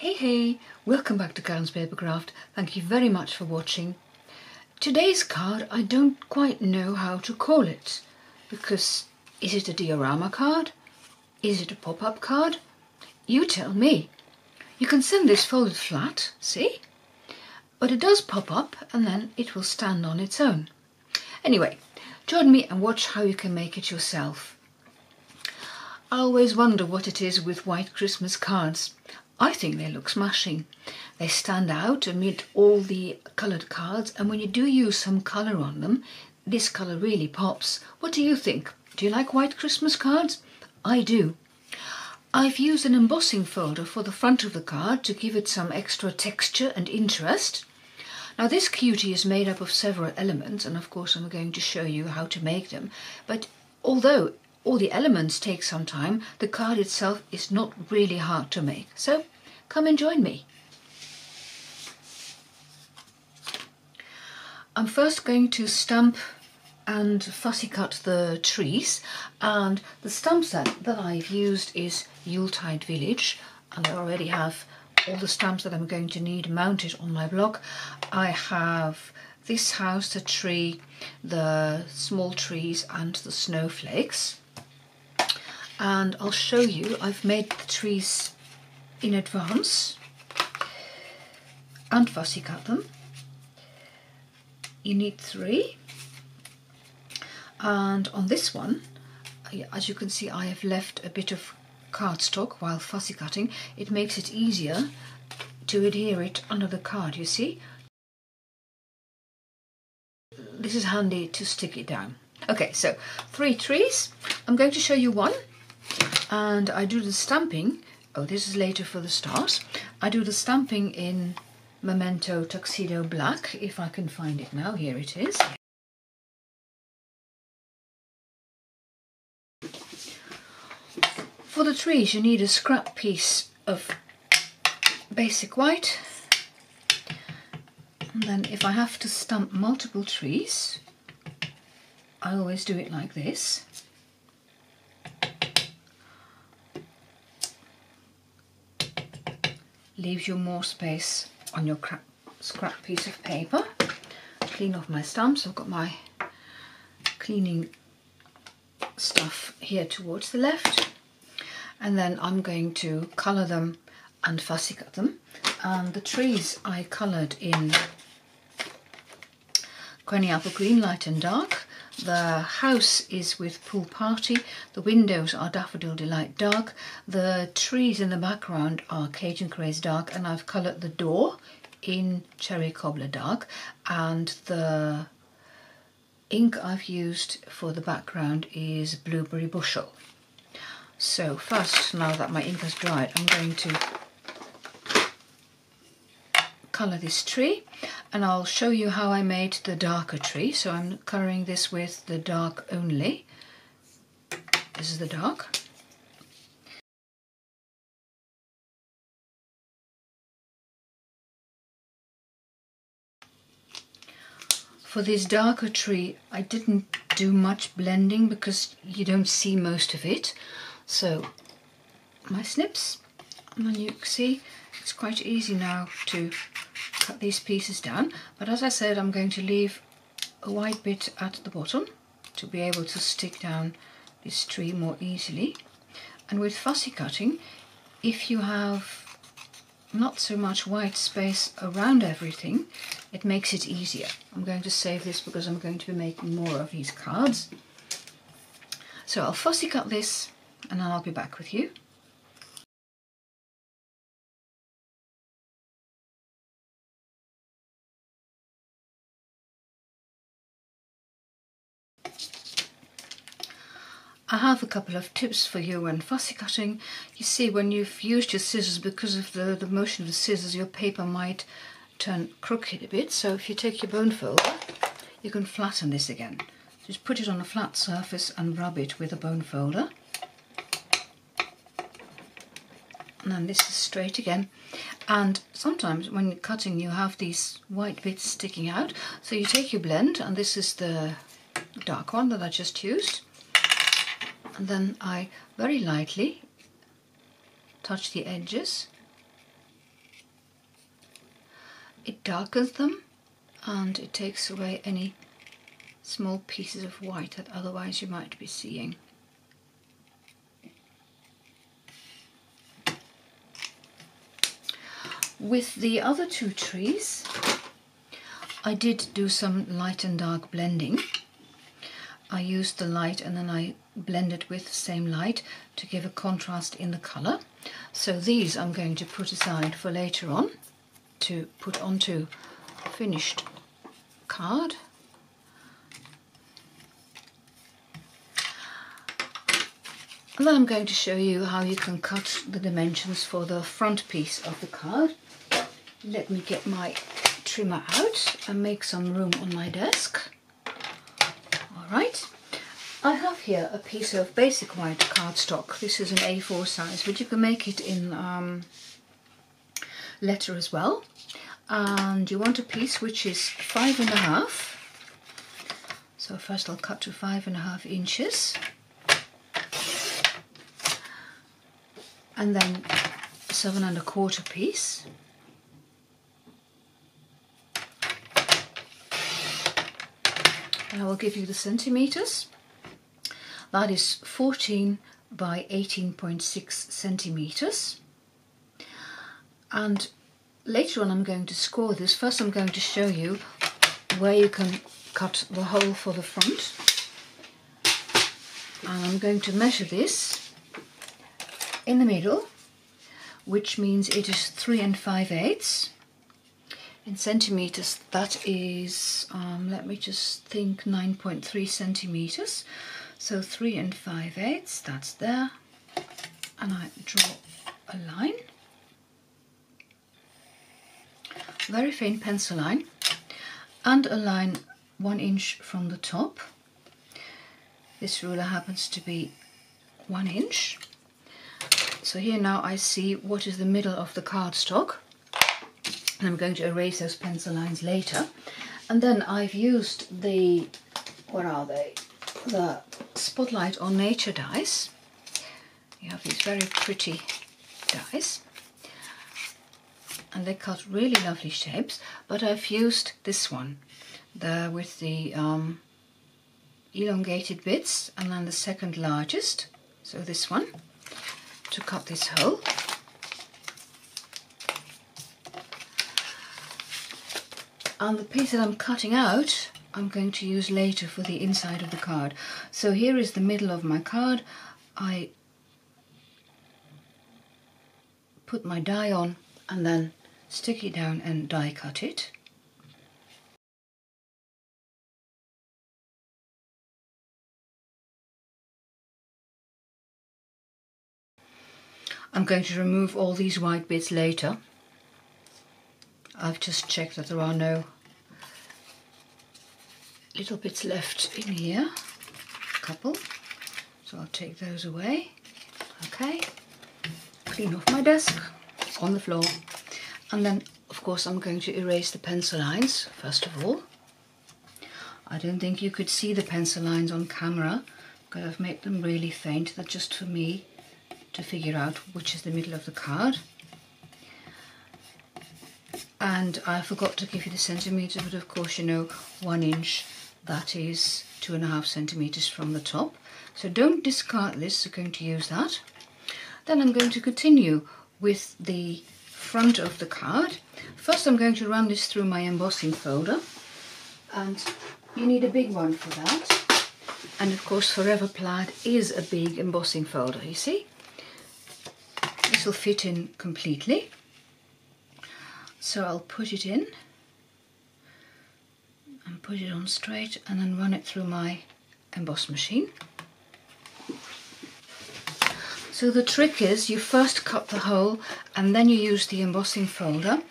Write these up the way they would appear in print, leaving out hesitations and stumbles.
Hey, welcome back to Karen's Papercraft. Thank you very much for watching. Today's card, I don't quite know how to call it, because is it a diorama card? Is it a pop-up card? You tell me. You can send this folded flat, see? But it does pop up and then it will stand on its own. Anyway, join me and watch how you can make it yourself. I always wonder what it is with white Christmas cards. I think they look smashing. They stand out amid all the coloured cards, and when you do use some colour on them, this colour really pops. What do you think? Do you like white Christmas cards? I do. I've used an embossing folder for the front of the card to give it some extra texture and interest. Now this cutie is made up of several elements, and of course I'm going to show you how to make them. But although all the elements take some time, the card itself is not really hard to make. So come and join me. I'm first going to stamp and fussy cut the trees, and the stamp set that I've used is Yuletide Village, and I already have all the stamps that I'm going to need mounted on my block. I have this house, the tree, the small trees and the snowflakes. And I'll show you, I've made the trees in advance and fussy cut them. You need 3. And on this one, as you can see, I have left a bit of cardstock while fussy cutting. It makes it easier to adhere it under the card, you see. This is handy to stick it down. Okay, so 3 trees. I'm going to show you one. And I do the stamping, this is later for the stars. I do the stamping in Memento Tuxedo Black, if I can find it now. Here it is. For the trees you need a scrap piece of basic white. And then if I have to stamp multiple trees, I always do it like this. Leaves you more space on your scrap piece of paper. Clean off my stamps. I've got my cleaning stuff here towards the left, and then I'm going to colour them and fussy cut them. And the trees I coloured in Granny Apple Green, light and dark. The house is with Pool Party, the windows are Daffodil Delight dark, the trees in the background are Cajun Craze dark, and I've coloured the door in Cherry Cobbler dark, and the ink I've used for the background is Blueberry Bushel. So first, now that my ink has dried, I'm going to colour this tree, and I'll show you how I made the darker tree. So I'm colouring this with the dark only. This is the dark. For this darker tree I didn't do much blending because you don't see most of it. So my snips, and then you can see it's quite easy now to cut these pieces down, but as I said, I'm going to leave a white bit at the bottom to be able to stick down this tree more easily. And with fussy cutting, if you have not so much white space around everything, it makes it easier. I'm going to save this because I'm going to be making more of these cards. So I'll fussy cut this and then I'll be back with you. I have a couple of tips for you when fussy cutting. You see, when you've used your scissors, because of the motion of the scissors, your paper might turn crooked a bit. So if you take your bone folder, you can flatten this again. Just put it on a flat surface and rub it with a bone folder. And then this is straight again. And sometimes when you're cutting you have these white bits sticking out. So you take your blend, and this is the dark one that I just used. And then I very lightly touch the edges it darkens them and it takes away any small pieces of white that otherwise you might be seeing. With the other two trees, I did do some light and dark blending. I used the light and then I blended with the same light to give a contrast in the colour. So these I'm going to put aside for later on to put onto a finished card. And then I'm going to show you how you can cut the dimensions for the front piece of the card. Let me get my trimmer out and make some room on my desk. Alright, I have here a piece of basic white cardstock. This is an A4 size, but you can make it in letter as well. And you want a piece which is 5.5. So first I'll cut to 5.5 inches. And then 7.25 piece. And I will give you the centimeters. That is 14 by 18.6 centimeters. And later on I'm going to score this. First I'm going to show you where you can cut the hole for the front. And I'm going to measure this in the middle, which means it is 3 5/8. In centimeters that is, let me just think, 9.3 centimeters. So 3 5/8, that's there. And I draw a line, very faint pencil line, and a line 1 inch from the top. This ruler happens to be 1 inch. So here now I see what is the middle of the cardstock. And I'm going to erase those pencil lines later. And then I've used the, what are they? The Spotlight on Nature dies. You have these very pretty dies. And they cut really lovely shapes. But I've used this one, with the elongated bits, and then the second largest, so this one, to cut this hole. And the piece that I'm cutting out, I'm going to use later for the inside of the card. So here is the middle of my card. I put my die on and then stick it down and die cut it. I'm going to remove all these white bits later. I've just checked that there are no little bits left in here, a couple, so I'll take those away. Okay, clean off my desk, on the floor, and then of course I'm going to erase the pencil lines first of all. I don't think you could see the pencil lines on camera because I've made them really faint. That's just for me to figure out which is the middle of the card. And I forgot to give you the centimetre, but of course you know 1 inch, that is 2.5 centimetres from the top. So don't discard this, we're going to use that. Then I'm going to continue with the front of the card. First I'm going to run this through my embossing folder, and you need a big one for that. And of course Forever Plaid is a big embossing folder, you see. This will fit in completely. So I'll put it in and put it on straight and then run it through my emboss machine. So the trick is you first cut the hole and then you use the embossing folder,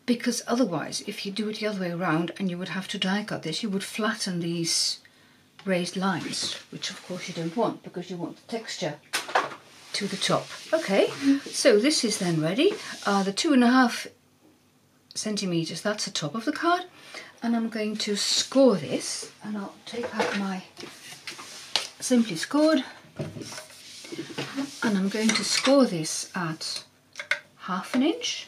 because otherwise if you do it the other way around and you would have to die cut this, you would flatten these raised lines, which of course you don't want because you want the texture to the top. Okay, so this is then ready. The 2.5 centimetres, that's the top of the card, and I'm going to score this, and I'll take out my Simply Scored, and I'm going to score this at 1/2 inch,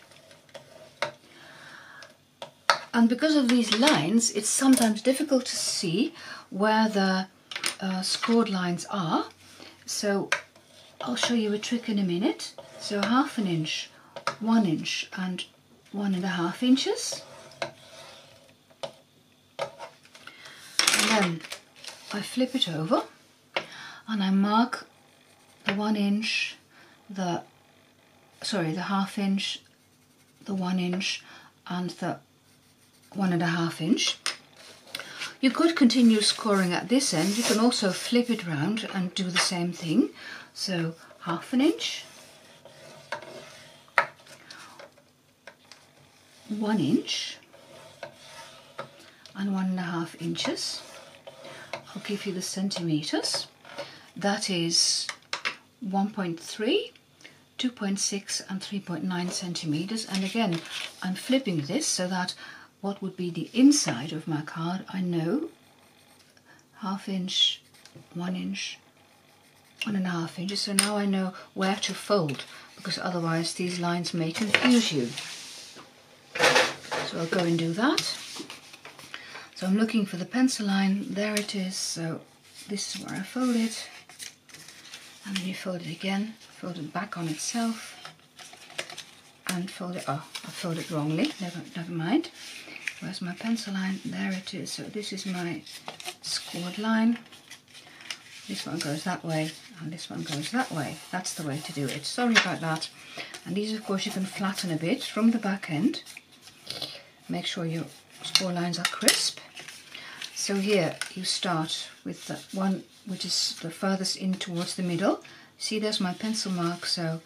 And because of these lines, it's sometimes difficult to see where the scored lines are. So I'll show you a trick in a minute. So 1/2 inch, 1 inch and 1.5 inches. And then I flip it over and I mark the 1 inch, the 1/2 inch, the 1 inch and the 1.5 inch. You could continue scoring at this end. You can also flip it round and do the same thing. So 1/2 inch, 1 inch and 1.5 inches. I'll give you the centimeters. That is 1.3, 2.6 and 3.9 centimeters. And again, I'm flipping this so that what would be the inside of my card, I know 1/2 inch, 1 inch, 1.5 inches. So now I know where to fold, because otherwise these lines may confuse you. So I'll go and do that. So I'm looking for the pencil line. There it is. So this is where I fold it. And then you fold it again, fold it back on itself, and fold it. Oh, I folded it wrongly. Never mind. Where's my pencil line? There it is. So this is my scored line. This one goes that way, and this one goes that way. That's the way to do it. Sorry about that. And these, of course, you can flatten a bit from the back end. Make sure your score lines are crisp. So here you start with the one which is the furthest in towards the middle. See, there's my pencil mark, so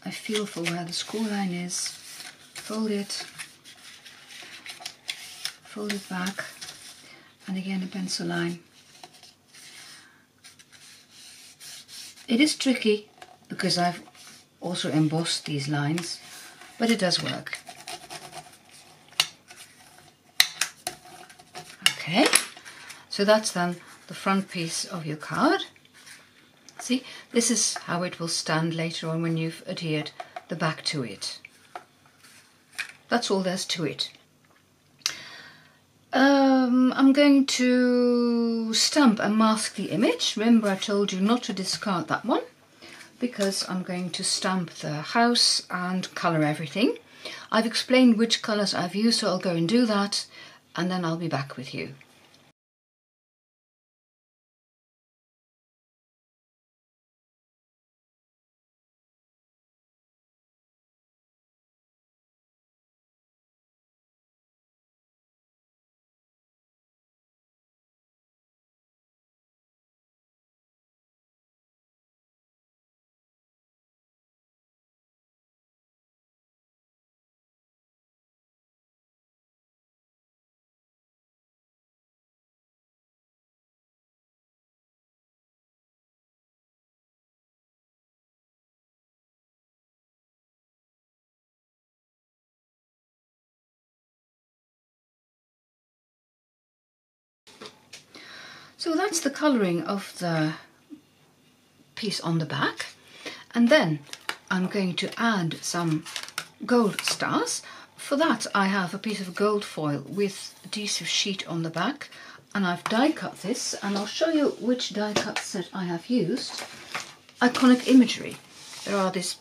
I feel for where the score line is, fold it back, and again a pencil line. It is tricky because I've also embossed these lines, but it does work. Okay, so that's then the front piece of your card. See, this is how it will stand later on when you've adhered the back to it. That's all there's to it. I'm going to stamp and mask the image. Remember, I told you not to discard that one, because I'm going to stamp the house and colour everything. I've explained which colours I've used, so I'll go and do that, and then I'll be back with you. So that's the colouring of the piece on the back, and then I'm going to add some gold stars. For that I have a piece of gold foil with adhesive sheet on the back, and I've die cut this, and I'll show you which die cut set I have used. Iconic Imagery. There are these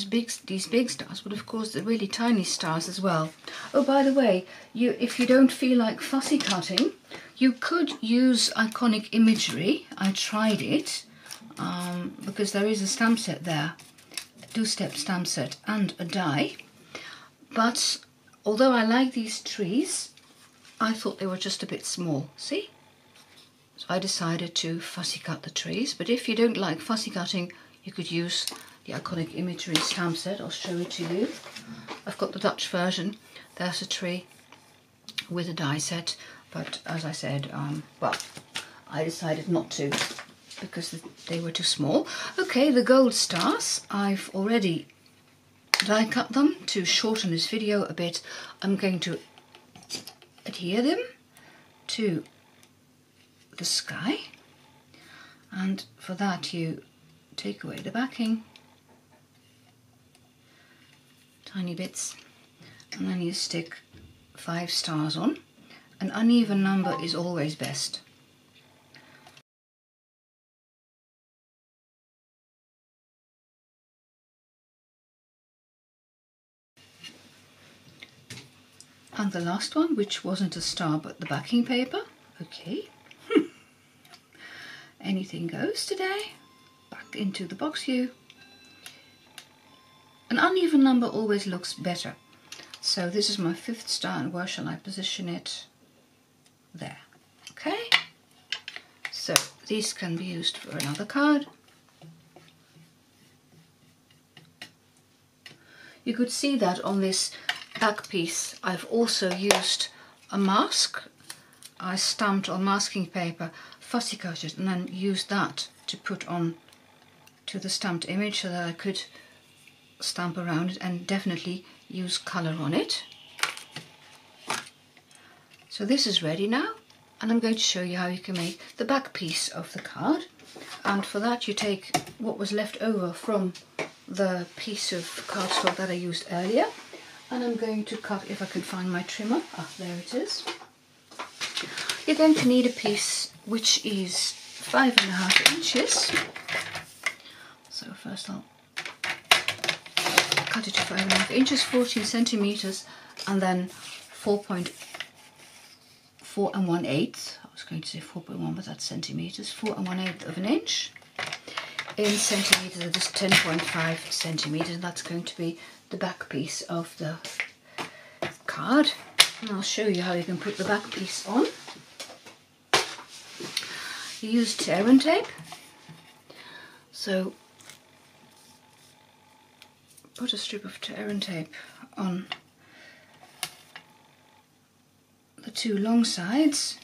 big stars, but of course the really tiny stars as well. Oh, by the way, if you don't feel like fussy cutting, you could use Iconic Imagery. I tried it because there is a stamp set there, a 2-step stamp set and a die. But although I like these trees, I thought they were just a bit small. See? So I decided to fussy cut the trees. But if you don't like fussy cutting, you could use the Iconic Imagery stamp set. I'll show it to you. I've got the Dutch version. There's a tree with a die set, but as I said, well, I decided not to because they were too small. Okay, the gold stars, I've already die cut them to shorten this video a bit. I'm going to adhere them to the sky, and for that you take away the backing, tiny bits, and then you stick 5 stars on. An uneven number is always best. And the last one, which wasn't a star but the backing paper. Okay. Anything goes today. Back into the box view. An uneven number always looks better. So this is my 5th star, and where shall I position it? There. Okay. So these can be used for another card. You could see that on this back piece I've also used a mask. I stamped on masking paper, fussy cut it, and then used that to put on to the stamped image so that I could stamp around it and definitely use colour on it. So this is ready now, and I'm going to show you how you can make the back piece of the card. And for that you take what was left over from the piece of cardstock that I used earlier, and I'm going to cut, if I can find my trimmer, there it is. You're going to need a piece which is 5.5 inches. So first I'll cut it to 5.5 inches, 14 centimeters, and then 4.4 1/8. I was going to say 4.1, but that's centimeters. 4 1/8 of an inch. In centimeters, it is 10.5 centimeters, and that's going to be the back piece of the card. And I'll show you how you can put the back piece on. You use tear and tape. So put a strip of tear and tape on the 2 long sides.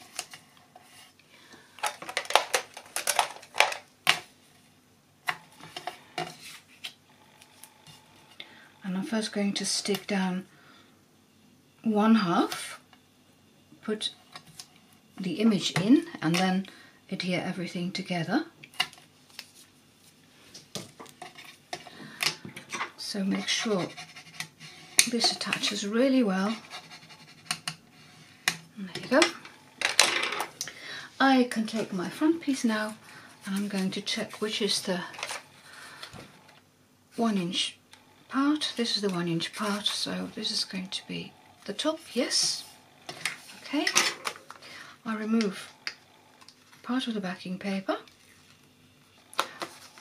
And I'm first going to stick down 1/2, put the image in, and then adhere everything together. So make sure this attaches really well. And there you go. I can take my front piece now, and I'm going to check which is the 1 inch part. This is the 1 inch part, so this is going to be the top. Yes. Okay. I remove part of the backing paper.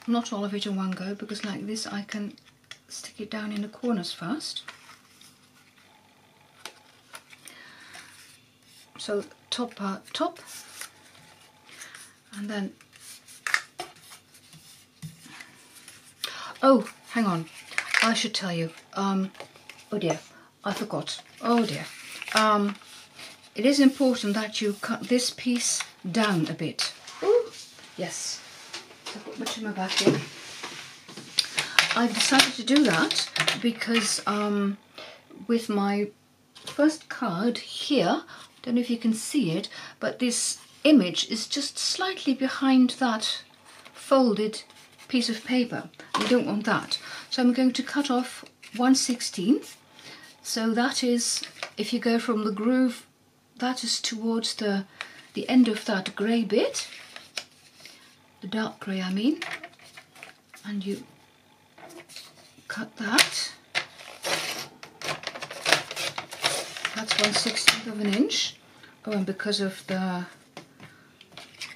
Not all of it in one go, because like this I can stick it down in the corners first. So top part top, and then, oh, hang on, I should tell you, oh dear, I forgot, oh dear. It is important that you cut this piece down a bit. Ooh, yes. So put my trimmer back in. I've decided to do that because with my first card here, don't know if you can see it, but this image is just slightly behind that folded piece of paper. You don't want that. So I'm going to cut off 1/16. So that is, if you go from the groove, that is towards the end of that grey bit, the dark grey I mean, and you cut that. That's 1/16 of an inch. Oh, and because of the,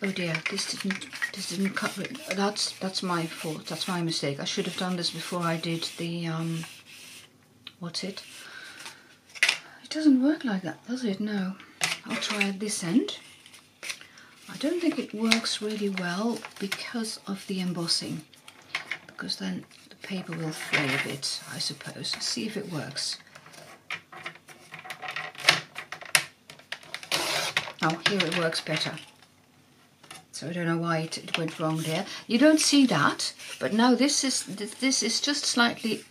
oh dear, this didn't cut it. That's my fault. That's my mistake. I should have done this before I did the what's it? It doesn't work like that, does it? No. I'll try at this end. I don't think it works really well because of the embossing, because then the paper will fray a bit, I suppose. Let's see if it works. Oh, here it works better. So I don't know why it went wrong there. You don't see that, but now this is just slightly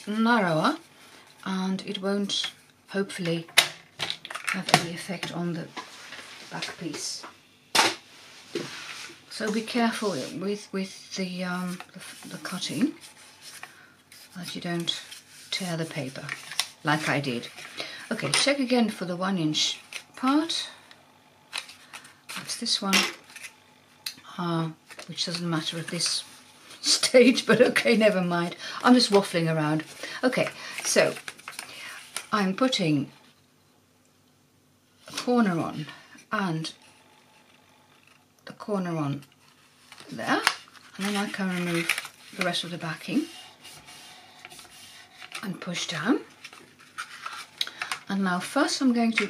narrower, and it won't hopefully have any effect on the back piece. So be careful with the cutting, that you don't tear the paper like I did. Okay, check again for the 1-inch part. That's this one, which doesn't matter at this stage, but okay, never mind. I'm just waffling around. Okay, so I'm putting a corner on and the corner on there, and then I can remove the rest of the backing and push down. And now first I'm going to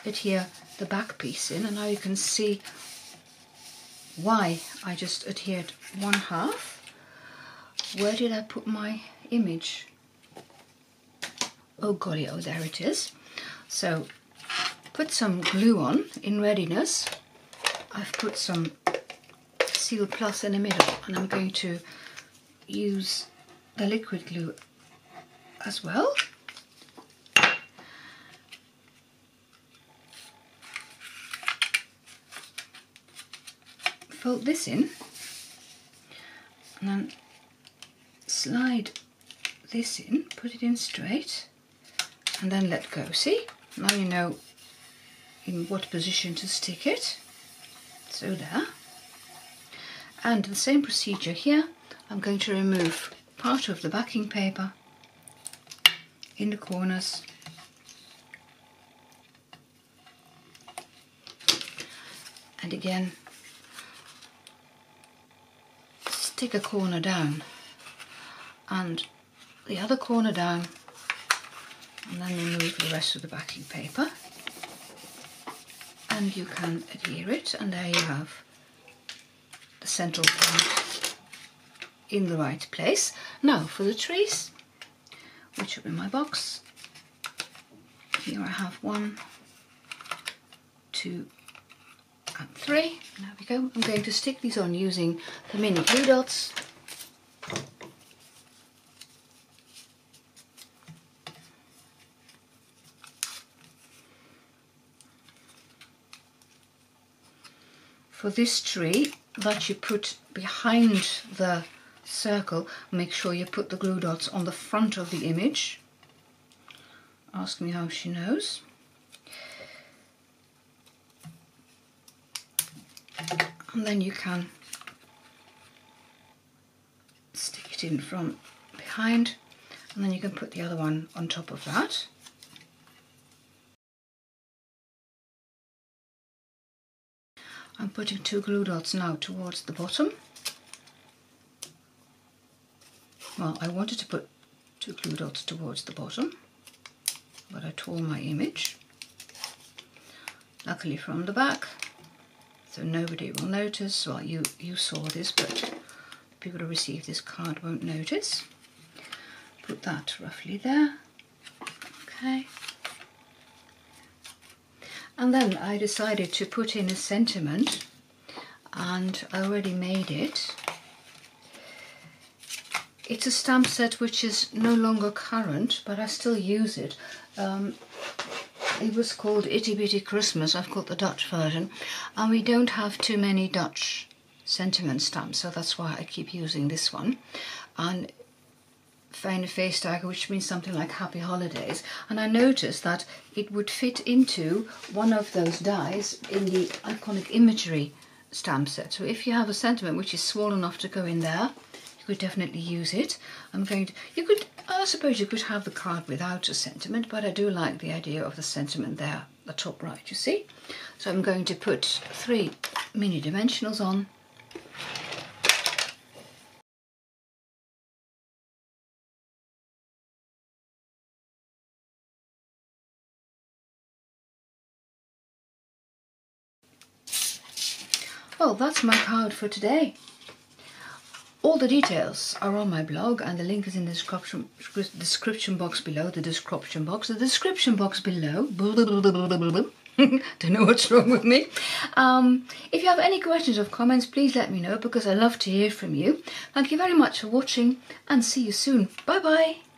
adhere the back piece in, and now you can see why I just adhered 1/2. Where did I put my image? Oh golly, oh there it is. So put some glue on in readiness. I've put some Seal Plus in the middle, and I'm going to use the liquid glue as well. Fold this in and then slide this in, put it in straight, and then let go. See? Now you know in what position to stick it. So there. And the same procedure here. I'm going to remove part of the backing paper in the corners, and again stick a corner down and the other corner down, and then remove the rest of the backing paper, and you can adhere it, and there you have the central part in the right place. Now for the trees, which are in my box. Here I have 1, 2 and 3. There we go. I'm going to stick these on using the mini glue dots. For this tree that you put behind the circle, make sure you put the glue dots on the front of the image. Ask me how she knows. And then you can stick it in from behind, and then you can put the other one on top of that. I'm putting 2 glue dots now towards the bottom. Well, I wanted to put 2 glue dots towards the bottom, but I tore my image, luckily from the back, so nobody will notice. Well, you saw this, but people who receive this card won't notice. Put that roughly there. Okay. And then I decided to put in a sentiment, and I already made it. It's a stamp set which is no longer current, but I still use it. It was called Itty Bitty Christmas. I've got the Dutch version, and we don't have too many Dutch sentiment stamps, so that's why I keep using this one. And Fijne Feestdagen, which means something like Happy Holidays, and I noticed that it would fit into one of those dies in the Iconic Imagery stamp set. So if you have a sentiment which is small enough to go in there, you could definitely use it. I suppose you could have the card without a sentiment, but I do like the idea of the sentiment there, the top right, you see. So I'm going to put 3 mini dimensionals on. Well, that's my card for today. All the details are on my blog, and the link is in the description box below. The description box below. Don't know what's wrong with me. If you have any questions or comments, please let me know, because I love to hear from you. Thank you very much for watching, and see you soon. Bye bye.